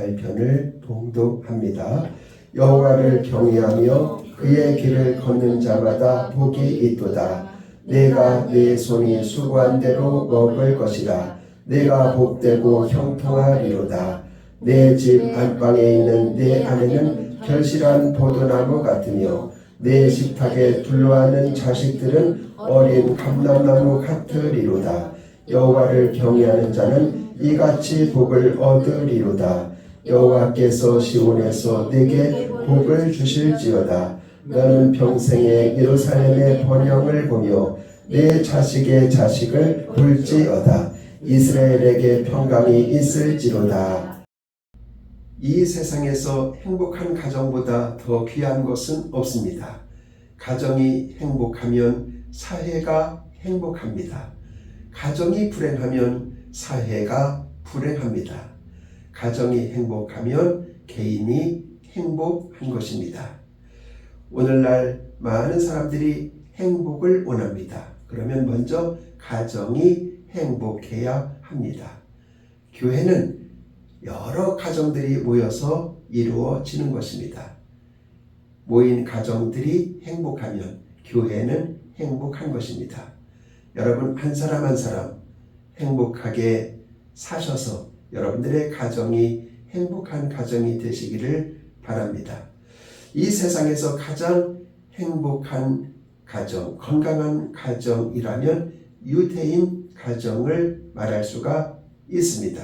말편을 봉독합니다. 여호와를 경외하며 그의 길을 걷는 자마다 복이 있도다. 내가 내 손이 수고한 대로 먹을 것이라. 내가 복되고 형통하리로다. 내 집 안방에 있는 내 아내는 결실한 포도나무 같으며 내 식탁에 둘러앉는 자식들은 어린 감람나무 같으리로다. 여호와를 경외하는 자는 이같이 복을 얻으리로다. 여호와께서 시온에서 내게 복을 주실지어다. 너는 평생에 예루살렘의 번영을 보며 내 자식의 자식을 볼지어다. 이스라엘에게 평강이 있을지로다. 이 세상에서 행복한 가정보다 더 귀한 것은 없습니다. 가정이 행복하면 사회가 행복합니다. 가정이 불행하면 사회가 불행합니다. 가정이 행복하면 개인이 행복한 것입니다. 오늘날 많은 사람들이 행복을 원합니다. 그러면 먼저 가정이 행복해야 합니다. 교회는 여러 가정들이 모여서 이루어지는 것입니다. 모인 가정들이 행복하면 교회는 행복한 것입니다. 여러분 한 사람 한 사람 행복하게 사셔서 여러분들의 가정이 행복한 가정이 되시기를 바랍니다. 이 세상에서 가장 행복한 가정, 건강한 가정이라면 유대인 가정을 말할 수가 있습니다.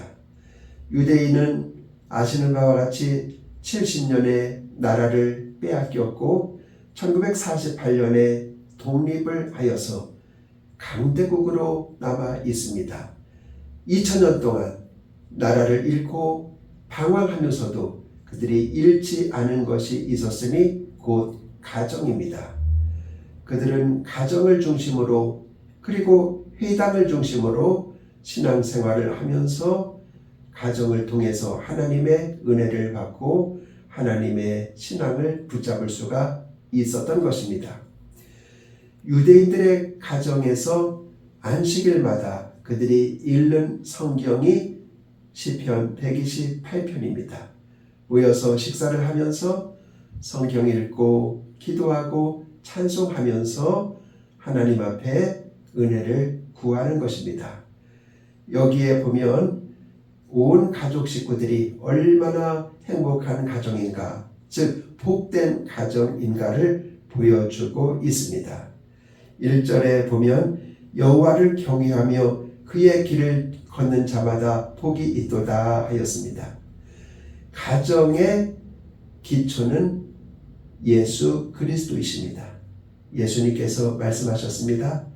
유대인은 아시는 바와 같이 70년에 나라를 빼앗겼고 1948년에 독립을 하여서 강대국으로 남아 있습니다. 2000년 동안 나라를 잃고 방황하면서도 그들이 잃지 않은 것이 있었으니 곧 가정입니다. 그들은 가정을 중심으로 그리고 회당을 중심으로 신앙생활을 하면서 가정을 통해서 하나님의 은혜를 받고 하나님의 신앙을 붙잡을 수가 있었던 것입니다. 유대인들의 가정에서 안식일마다 그들이 읽는 성경이 시편 128편입니다. 모여서 식사를 하면서 성경 읽고 기도하고 찬송하면서 하나님 앞에 은혜를 구하는 것입니다. 여기에 보면 온 가족 식구들이 얼마나 행복한 가정인가, 즉 복된 가정인가를 보여주고 있습니다. 1절에 보면 여호와를 경외하며 그의 길을 걷는 자마다 복이 있도다 하였습니다. 가정의 기초는 예수 그리스도이십니다. 예수님께서 말씀하셨습니다.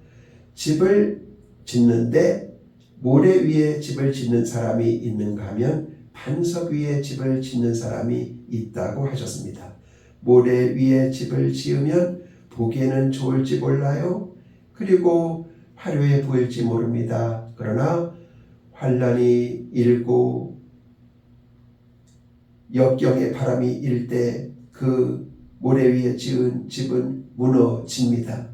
집을 짓는데 모래 위에 집을 짓는 사람이 있는가 하면 반석 위에 집을 짓는 사람이 있다고 하셨습니다. 모래 위에 집을 지으면 보기에는 좋을지 몰라요. 그리고 화려해 보일지 모릅니다. 그러나 환란이 일고 역경의 바람이 일 때 그 모래 위에 지은 집은 무너집니다.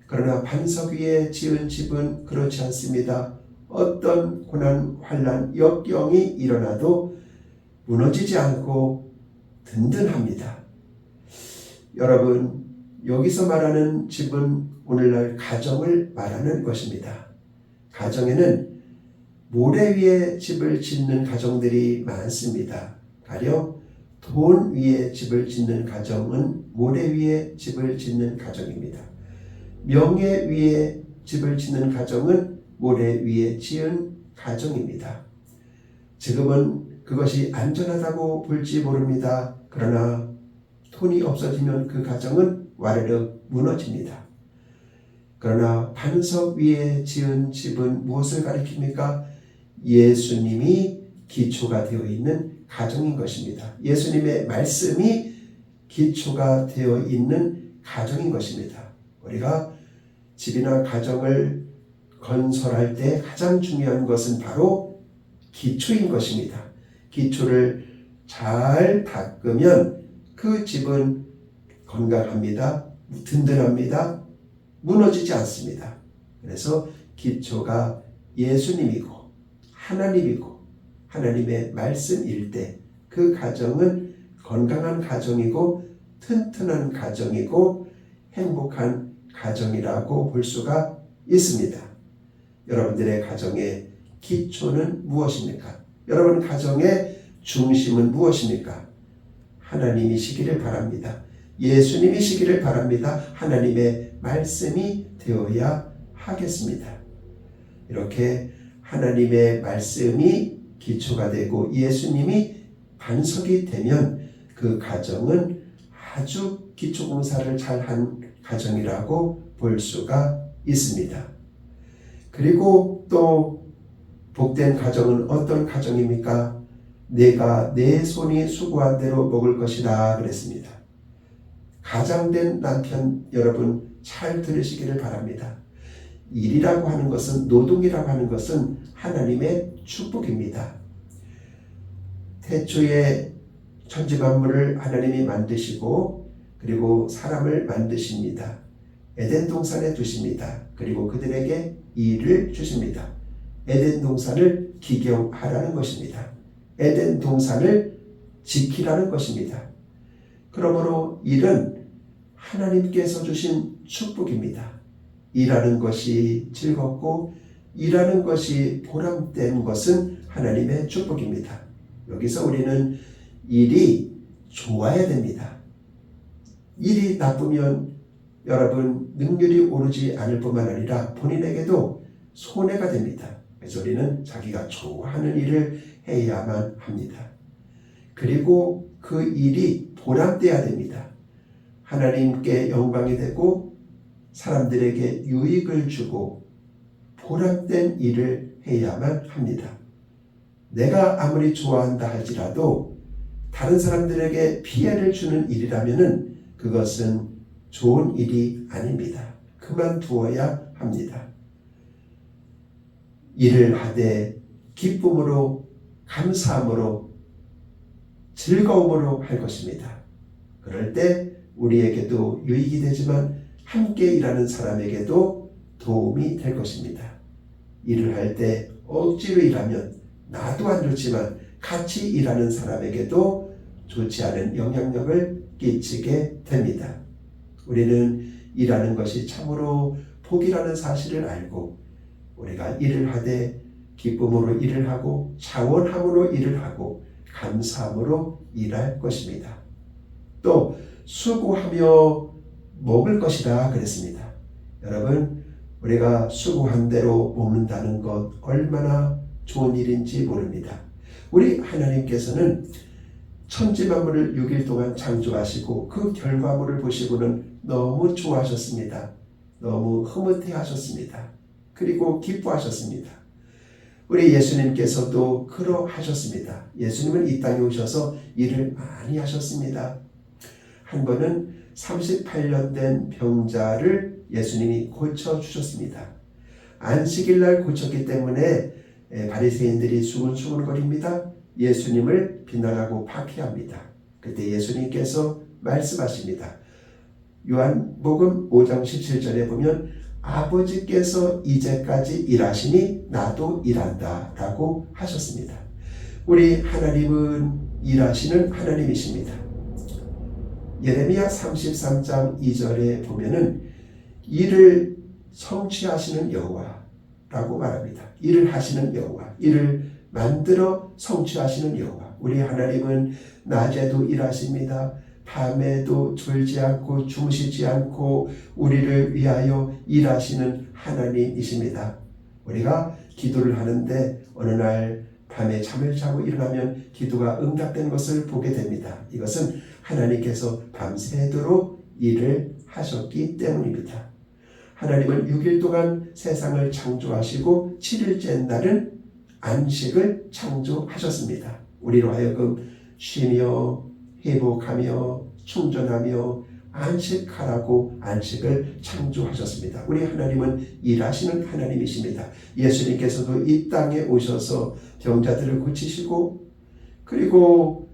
그러나 반석 위에 지은 집은 그렇지 않습니다. 어떤 고난, 환란, 역경이 일어나도 무너지지 않고 든든합니다. 여러분, 여기서 말하는 집은 오늘날 가정을 말하는 것입니다. 가정에는 모래 위에 집을 짓는 가정들이 많습니다. 가령 돈 위에 집을 짓는 가정은 모래 위에 집을 짓는 가정입니다. 명예 위에 집을 짓는 가정은 모래 위에 지은 가정입니다. 지금은 그것이 안전하다고 볼지 모릅니다. 그러나 돈이 없어지면 그 가정은 와르르 무너집니다. 그러나 반석 위에 지은 집은 무엇을 가리킵니까? 예수님이 기초가 되어 있는 가정인 것입니다. 예수님의 말씀이 기초가 되어 있는 가정인 것입니다. 우리가 집이나 가정을 건설할 때 가장 중요한 것은 바로 기초인 것입니다. 기초를 잘 닦으면 그 집은 건강합니다. 든든합니다. 무너지지 않습니다. 그래서 기초가 예수님이고 하나님이고 하나님의 말씀일 때 그 가정은 건강한 가정이고 튼튼한 가정이고 행복한 가정이라고 볼 수가 있습니다. 여러분들의 가정의 기초는 무엇입니까? 여러분 가정의 중심은 무엇입니까? 하나님이시기를 바랍니다. 예수님이시기를 바랍니다. 하나님의 말씀이 되어야 하겠습니다. 이렇게 하나님의 말씀이 기초가 되고 예수님이 반석이 되면 그 가정은 아주 기초공사를 잘한 가정이라고 볼 수가 있습니다. 그리고 또 복된 가정은 어떤 가정입니까? 내가 내 손이 수고한 대로 먹을 것이다 그랬습니다. 가장된 남편 여러분 잘 들으시기를 바랍니다. 일이라고 하는 것은 노동이라고 하는 것은 하나님의 축복입니다. 태초에 천지만물을 하나님이 만드시고 그리고 사람을 만드십니다. 에덴 동산에 두십니다. 그리고 그들에게 일을 주십니다. 에덴 동산을 기경하라는 것입니다. 에덴 동산을 지키라는 것입니다. 그러므로 일은 하나님께서 주신 축복입니다. 일하는 것이 즐겁고 일하는 것이 보람된 것은 하나님의 축복입니다. 여기서 우리는 일이 좋아야 됩니다. 일이 나쁘면 여러분 능률이 오르지 않을 뿐만 아니라 본인에게도 손해가 됩니다. 그래서 우리는 자기가 좋아하는 일을 해야만 합니다. 그리고 그 일이 보람돼야 됩니다. 하나님께 영광이 되고 사람들에게 유익을 주고 보람된 일을 해야만 합니다. 내가 아무리 좋아한다 할지라도 다른 사람들에게 피해를 주는 일이라면 그것은 좋은 일이 아닙니다. 그만두어야 합니다. 일을 하되 기쁨으로 감사함으로 즐거움으로 할 것입니다. 그럴 때 우리에게도 유익이 되지만 함께 일하는 사람에게도 도움이 될 것입니다. 일을 할 때 억지로 일하면 나도 안 좋지만 같이 일하는 사람에게도 좋지 않은 영향력을 끼치게 됩니다. 우리는 일하는 것이 참으로 복이라는 사실을 알고 우리가 일을 하되 기쁨으로 일을 하고 차원함으로 일을 하고 감사함으로 일할 것입니다. 또 수고하며 먹을 것이다 그랬습니다. 여러분 우리가 수고한 대로 먹는다는 것 얼마나 좋은 일인지 모릅니다. 우리 하나님께서는 천지만물을 6일 동안 창조하시고 그 결과물을 보시고는 너무 좋아하셨습니다. 너무 흐뭇해하셨습니다. 그리고 기뻐하셨습니다. 우리 예수님께서도 그러하셨습니다. 예수님은 이 땅에 오셔서 일을 많이 하셨습니다. 한 번은 38년 된 병자를 예수님이 고쳐주셨습니다. 안식일날 고쳤기 때문에 바리새인들이 수군수군거립니다. 예수님을 비난하고 박해합니다. 그때 예수님께서 말씀하십니다. 요한복음 5장 17절에 보면 아버지께서 이제까지 일하시니 나도 일한다 라고 하셨습니다. 우리 하나님은 일하시는 하나님이십니다. 예레미야 33장 2절에 보면은 일을 성취하시는 여호와라고 말합니다. 일을 하시는 여호와, 일을 만들어 성취하시는 여호와. 우리 하나님은 낮에도 일하십니다. 밤에도 졸지 않고 주무시지 않고 우리를 위하여 일하시는 하나님이십니다. 우리가 기도를 하는데 어느 날 밤에 잠을 자고 일어나면 기도가 응답된 것을 보게 됩니다. 이것은 하나님께서 밤새도록 일을 하셨기 때문입니다. 하나님은 6일 동안 세상을 창조하시고 7일째 날은 안식을 창조하셨습니다. 우리로 하여금 쉬며 회복하며 충전하며 안식하라고 안식을 창조하셨습니다. 우리 하나님은 일하시는 하나님이십니다. 예수님께서도 이 땅에 오셔서 병자들을 고치시고 그리고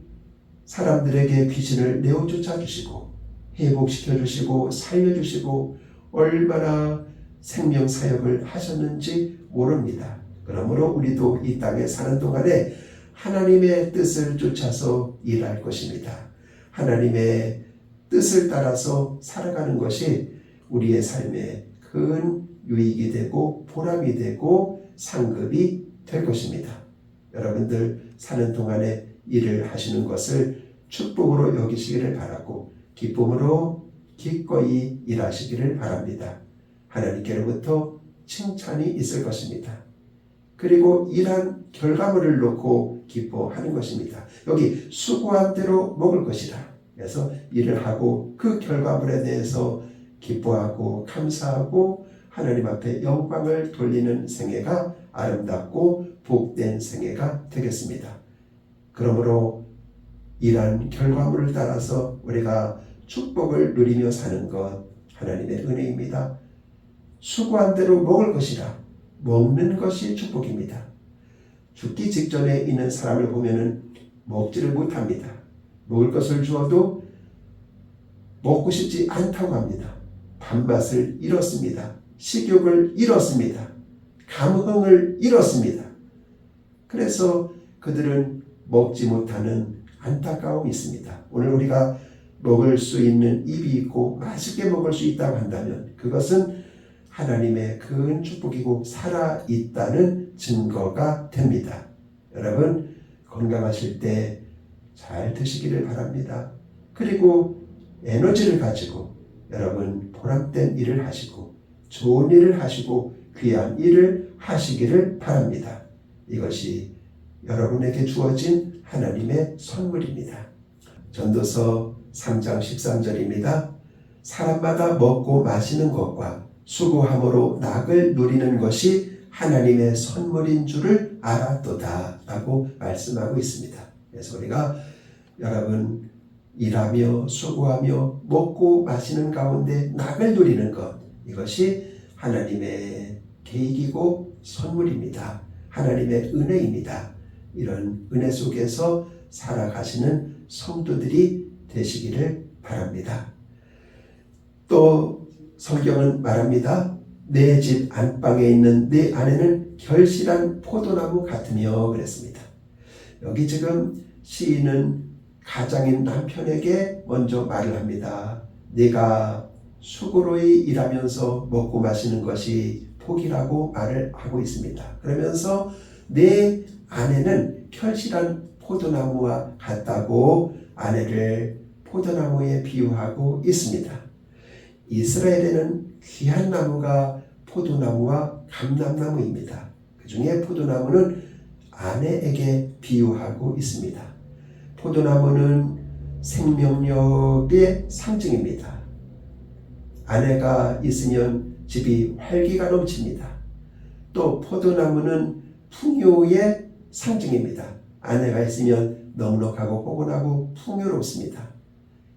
사람들에게 귀신을 내어 쫓아주시고 회복시켜 주시고 살려주시고 얼마나 생명사역을 하셨는지 모릅니다. 그러므로 우리도 이 땅에 사는 동안에 하나님의 뜻을 쫓아서 일할 것입니다. 하나님의 뜻을 따라서 살아가는 것이 우리의 삶에 큰 유익이 되고 보람이 되고 상급이 될 것입니다. 여러분들 사는 동안에 일을 하시는 것을 축복으로 여기시기를 바라고 기쁨으로 기꺼이 일하시기를 바랍니다. 하나님께로부터 칭찬이 있을 것입니다. 그리고 일한 결과물을 놓고 기뻐하는 것입니다. 여기 수고한 대로 먹을 것이라. 그래서 일을 하고 그 결과물에 대해서 기뻐하고 감사하고 하나님 앞에 영광을 돌리는 생애가 아름답고 복된 생애가 되겠습니다. 그러므로 일한 결과물을 따라서 우리가 축복을 누리며 사는 것 하나님의 은혜입니다. 수고한 대로 먹을 것이라. 먹는 것이 축복입니다. 죽기 직전에 있는 사람을 보면은 먹지를 못합니다. 먹을 것을 주어도 먹고 싶지 않다고 합니다. 밥맛을 잃었습니다. 식욕을 잃었습니다. 감흥을 잃었습니다. 그래서 그들은 먹지 못하는 안타까움이 있습니다. 오늘 우리가 먹을 수 있는 입이 있고 맛있게 먹을 수 있다고 한다면 그것은 하나님의 큰 축복이고 살아있다는 증거가 됩니다. 여러분 건강하실 때 잘 드시기를 바랍니다. 그리고 에너지를 가지고 여러분 보람된 일을 하시고 좋은 일을 하시고 귀한 일을 하시기를 바랍니다. 이것이 여러분에게 주어진 하나님의 선물입니다. 전도서 3장 13절입니다. 사람마다 먹고 마시는 것과 수고함으로 낙을 누리는 것이 하나님의 선물인 줄을 알았도다 라고 말씀하고 있습니다. 그래서 우리가 여러분 일하며 수고하며 먹고 마시는 가운데 낙을 누리는 것 이것이 하나님의 계획이고 선물입니다. 하나님의 은혜입니다. 이런 은혜 속에서 살아가시는 성도들이 되시기를 바랍니다. 또 성경은 말합니다. 내 집 안방에 있는 내 아내는 결실한 포도나무 같으며 그랬습니다. 여기 지금 시인은 가장인 남편에게 먼저 말을 합니다. 네가 수고로이 일하면서 먹고 마시는 것이 복이라고 말을 하고 있습니다. 그러면서 내 아내는 결실한 포도나무와 같다고 아내를 포도나무에 비유하고 있습니다. 이스라엘에는 귀한 나무가 포도나무와 감람나무입니다. 그 중에 포도나무는 아내에게 비유하고 있습니다. 포도나무는 생명력의 상징입니다. 아내가 있으면 집이 활기가 넘칩니다. 또 포도나무는 풍요의 상징입니다. 아내가 있으면 넉넉하고 포근하고 풍요롭습니다.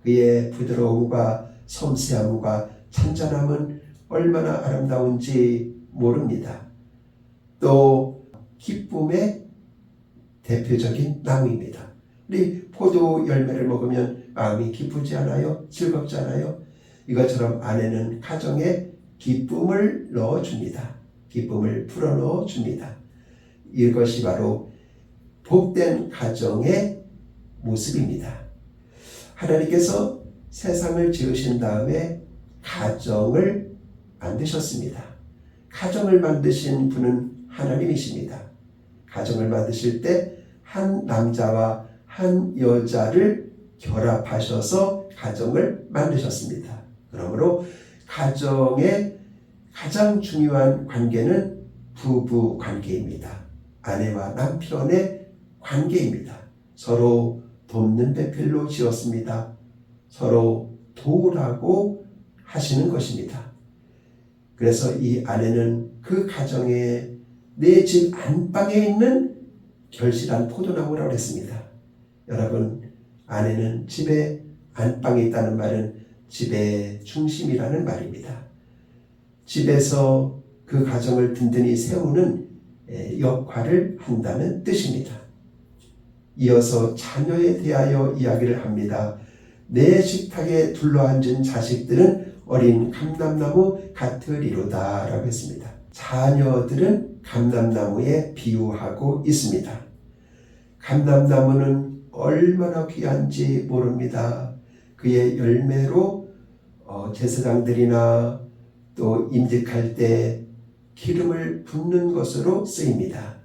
그의 부드러움과 섬세함과 찬찬함은 얼마나 아름다운지 모릅니다. 또 기쁨의 대표적인 나무입니다. 우리 포도 열매를 먹으면 마음이 기쁘지 않아요? 즐겁지 않아요? 이것처럼 아내는 가정에 기쁨을 넣어줍니다. 기쁨을 불어넣어 줍니다. 이것이 바로 복된 가정의 모습입니다. 하나님께서 세상을 지으신 다음에 가정을 만드셨습니다. 가정을 만드신 분은 하나님이십니다. 가정을 만드실 때 한 남자와 한 여자를 결합하셔서 가정을 만드셨습니다. 그러므로 가정의 가장 중요한 관계는 부부 관계입니다. 아내와 남편의 관계입니다. 서로 돕는 배필로 지었습니다. 서로 도우라고 하시는 것입니다. 그래서 이 아내는 그 가정에 내 집 안방에 있는 결실한 포도나무라고 했습니다. 여러분, 아내는 집의 안방에 있다는 말은 집의 중심이라는 말입니다. 집에서 그 가정을 든든히 세우는 역할을 한다는 뜻입니다. 이어서 자녀에 대하여 이야기를 합니다. 내 식탁에 둘러앉은 자식들은 어린 감람나무 같으리로다 라고 했습니다. 자녀들은 감람나무에 비유하고 있습니다. 감람나무는 얼마나 귀한지 모릅니다. 그의 열매로 제사장들이나 또 임직할 때 기름을 붓는 것으로 쓰입니다.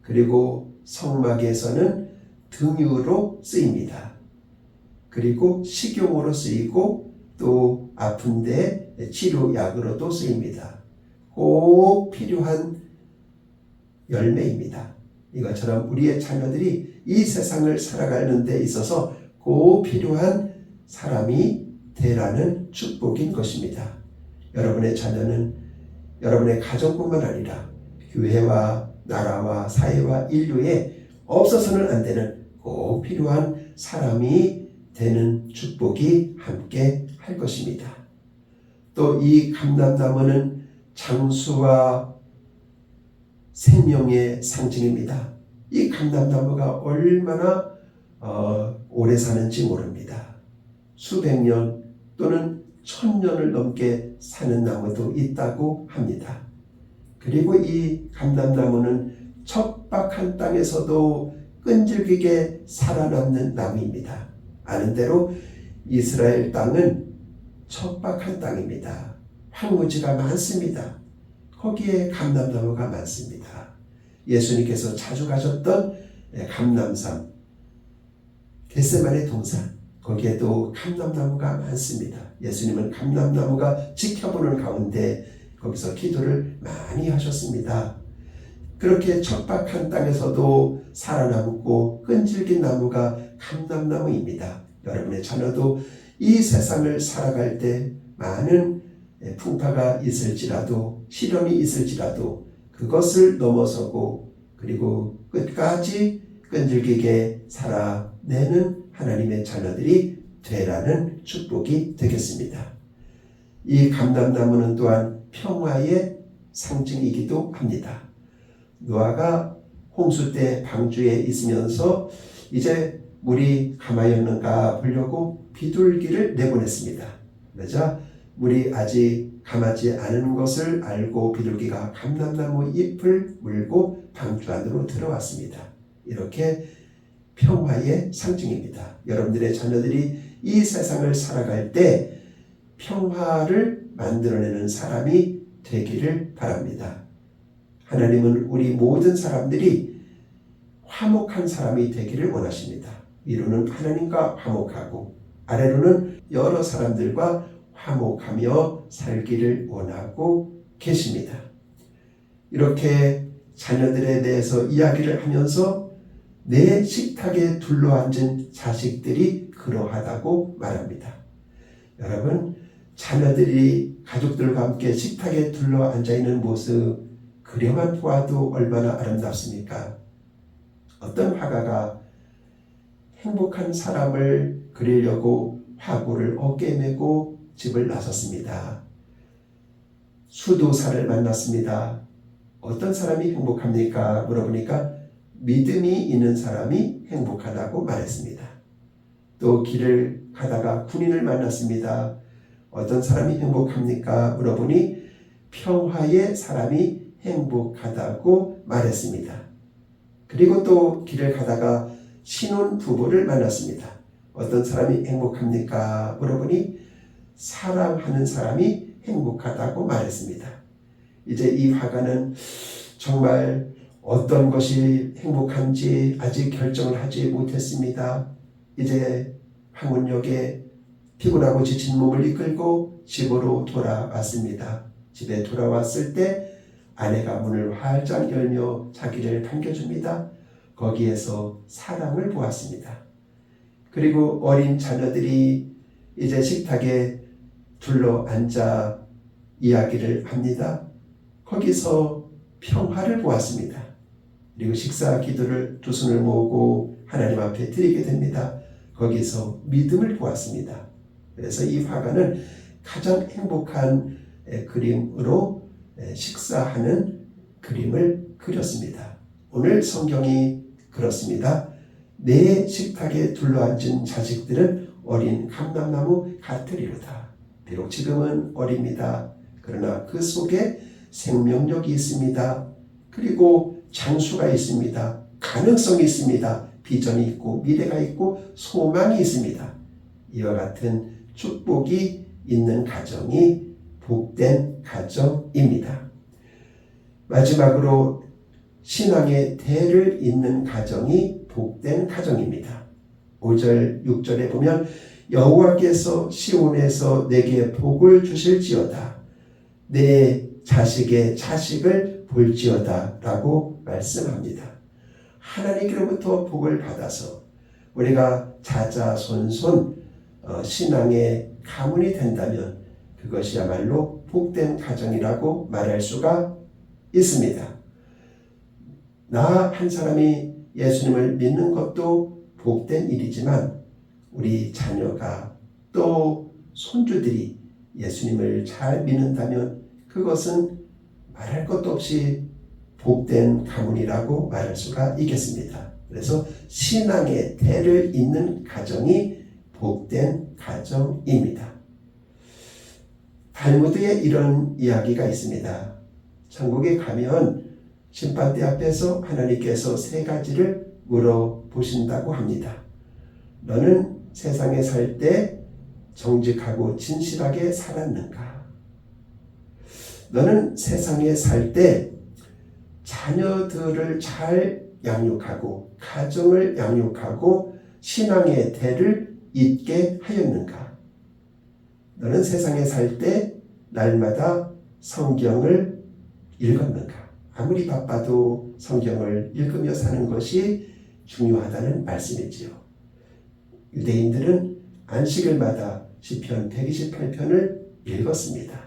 그리고 성막에서는 등유로 쓰입니다. 그리고 식용으로 쓰이고 또 아픈데 치료약으로도 쓰입니다. 꼭 필요한 열매입니다. 이것처럼 우리의 자녀들이 이 세상을 살아가는 데 있어서 꼭 필요한 사람이 되라는 축복인 것입니다. 여러분의 자녀는 여러분의 가정뿐만 아니라 교회와 나라와 사회와 인류에 없어서는 안 되는 꼭 필요한 사람이 되는 축복이 함께 할 것입니다. 또 이 감람나무는 장수와 생명의 상징입니다. 이 감람나무가 얼마나 오래 사는지 모릅니다. 수백 년 또는 1000년을 넘게 사는 나무도 있다고 합니다. 그리고 이 감람나무는 척박한 땅에서도 끈질기게 살아남는 나무입니다. 아는 대로 이스라엘 땅은 척박한 땅입니다. 황무지가 많습니다. 거기에 감람나무가 많습니다. 예수님께서 자주 가셨던 감람산, 겟세마네 동산, 거기에도 감람나무가 많습니다. 예수님은 감람나무가 지켜보는 가운데 거기서 기도를 많이 하셨습니다. 그렇게 척박한 땅에서도 살아남고 끈질긴 나무가 감람나무입니다. 여러분의 자녀도 이 세상을 살아갈 때 많은 풍파가 있을지라도 시련이 있을지라도 그것을 넘어서고 그리고 끝까지 끈질기게 살아내는 하나님의 자녀들이 되라는 축복이 되겠습니다. 이 감람나무는 또한 평화의 상징이기도 합니다. 노아가 홍수 때 방주에 있으면서 이제 물이 가마였는가 보려고 비둘기를 내보냈습니다. 그러자 물이 아직 감하지 않은 것을 알고 비둘기가 감람나무 잎을 물고 방주 안으로 들어왔습니다. 이렇게 평화의 상징입니다. 여러분들의 자녀들이 이 세상을 살아갈 때 평화를 만들어내는 사람이 되기를 바랍니다. 하나님은 우리 모든 사람들이 화목한 사람이 되기를 원하십니다. 위로는 하나님과 화목하고 아래로는 여러 사람들과 화목하며 살기를 원하고 계십니다. 이렇게 자녀들에 대해서 이야기를 하면서 내 식탁에 둘러앉은 자식들이 그러하다고 말합니다. 여러분, 자녀들이 가족들과 함께 식탁에 둘러앉아 있는 모습 그려만 보아도 얼마나 아름답습니까? 어떤 화가가 행복한 사람을 그리려고 화구를 어깨에 메고 집을 나섰습니다. 수도사를 만났습니다. 어떤 사람이 행복합니까? 물어보니까 믿음이 있는 사람이 행복하다고 말했습니다. 또 길을 가다가 군인을 만났습니다. 어떤 사람이 행복합니까? 물어보니 평화의 사람이 행복하다고 말했습니다. 그리고 또 길을 가다가 신혼 부부를 만났습니다. 어떤 사람이 행복합니까? 물어보니 사랑하는 사람이 행복하다고 말했습니다. 이제 이 화가는 정말 어떤 것이 행복한지 아직 결정을 하지 못했습니다. 이제 황혼역에 피곤하고 지친 몸을 이끌고 집으로 돌아왔습니다. 집에 돌아왔을 때 아내가 문을 활짝 열며 자기를 반겨줍니다. 거기에서 사랑을 보았습니다. 그리고 어린 자녀들이 이제 식탁에 둘러 앉아 이야기를 합니다. 거기서 평화를 보았습니다. 그리고 식사 기도를 두 손을 모으고 하나님 앞에 드리게 됩니다. 거기서 믿음을 보았습니다. 그래서 이 화가는 가장 행복한 그림으로 식사하는 그림을 그렸습니다. 오늘 성경이 그렇습니다. 내 식탁에 둘러앉은 자식들은 어린 감람나무 같으리로다. 비록 지금은 어립니다. 그러나 그 속에 생명력이 있습니다. 그리고 장수가 있습니다. 가능성이 있습니다. 비전이 있고 미래가 있고 소망이 있습니다. 이와 같은 축복이 있는 가정이 복된 가정입니다. 마지막으로 신앙의 대를 잇는 가정이 복된 가정입니다. 5절 6절에 보면 여호와께서 시온에서 내게 복을 주실지어다. 내 자식의 자식을 볼지어다 라고 말씀합니다. 하나님께로부터 복을 받아서 우리가 자자손손 신앙의 가문이 된다면 그것이야말로 복된 가정이라고 말할 수가 있습니다. 나 한 사람이 예수님을 믿는 것도 복된 일이지만 우리 자녀가 또 손주들이 예수님을 잘 믿는다면 그것은 말할 것도 없이 복된 가문이라고 말할 수가 있겠습니다. 그래서 신앙의 대를 잇는 가정이 복된 가정입니다. 탈무드에 이런 이야기가 있습니다. 천국에 가면 심판대 앞에서 하나님께서 세 가지를 물어보신다고 합니다. 너는 세상에 살 때 정직하고 진실하게 살았는가? 너는 세상에 살 때 자녀들을 잘 양육하고 가정을 양육하고 신앙의 대를 잇게 하였는가? 너는 세상에 살 때 날마다 성경을 읽었는가? 아무리 바빠도 성경을 읽으며 사는 것이 중요하다는 말씀이지요. 유대인들은 안식일마다 시편 128편을 읽었습니다.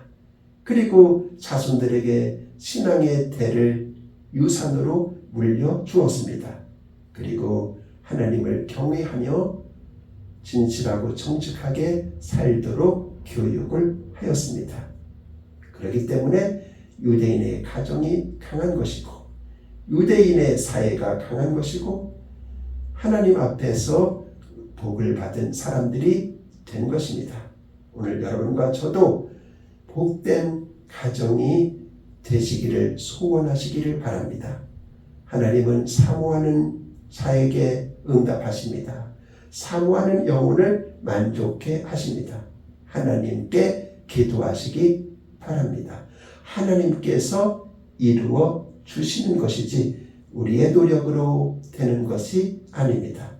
그리고 자손들에게 신앙의 대를 유산으로 물려주었습니다. 그리고 하나님을 경외하며 진실하고 정직하게 살도록 교육을 하였습니다. 그렇기 때문에 유대인의 가정이 강한 것이고 유대인의 사회가 강한 것이고 하나님 앞에서 복을 받은 사람들이 된 것입니다. 오늘 여러분과 저도 복된 가정이 되시기를 소원하시기를 바랍니다. 하나님은 사모하는 자에게 응답하십니다. 사모하는 영혼을 만족해 하십니다. 하나님께 기도하시기 바랍니다. 하나님께서 이루어 주시는 것이지 우리의 노력으로 되는 것이 아닙니다.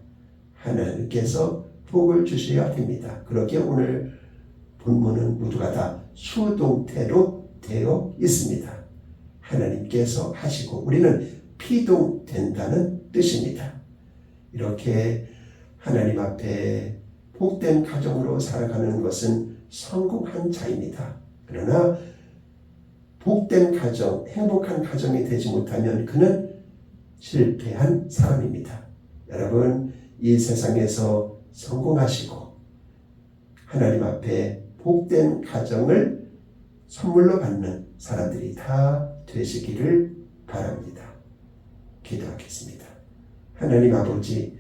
하나님께서 복을 주셔야 됩니다. 그러기에 오늘 본문은 모두가 다 수동태로 되어 있습니다. 하나님께서 하시고 우리는 피동된다는 뜻입니다. 이렇게 하나님 앞에 복된 가정으로 살아가는 것은 성공한 자입니다. 그러나 복된 가정, 행복한 가정이 되지 못하면 그는 실패한 사람입니다. 여러분, 이 세상에서 성공하시고 하나님 앞에 복된 가정을 선물로 받는 사람들이 다 되시기를 바랍니다. 기도하겠습니다. 하나님 아버지,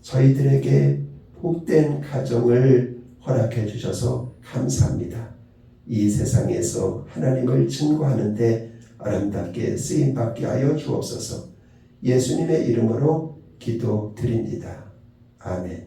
저희들에게 복된 가정을 허락해 주셔서 감사합니다. 이 세상에서 하나님을 증거하는데 아름답게 쓰임받게 하여 주옵소서. 예수님의 이름으로 기도드립니다. 아멘.